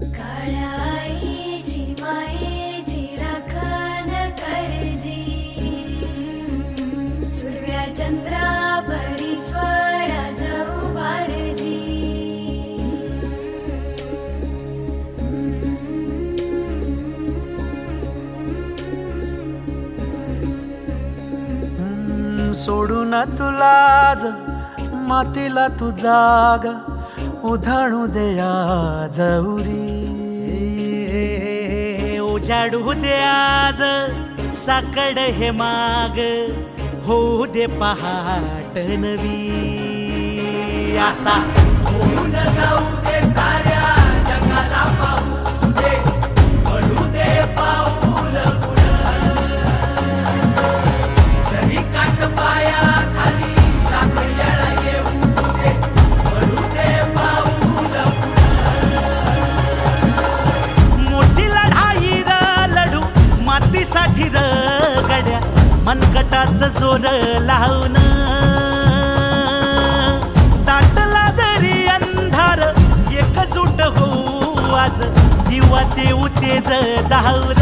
काळ्या आईची मायेची राखण करजी, सूर्या चंद्रा परीश्वरा जाऊ बारजी. सोडून तुला आज मातीला तू जाग उधाणू दया जवरी. उजाडू दे आज साकड हे माग, होऊ दे पहाट नवी. आता होऊन जाऊ दे साऱ्या जगाला पाहू दे, पडू दे पाऊल पुढं. जरी काट पाया खाली साखळ्याला येऊ दे, पडू दे पाऊल पुढं. मोठी लढाई र लढू मातीसाठी र गड्या, मनगटाच जोर लावून. दाटला जरी अंधार एकजूट होऊ आज, दिवा देऊ तेज धावर.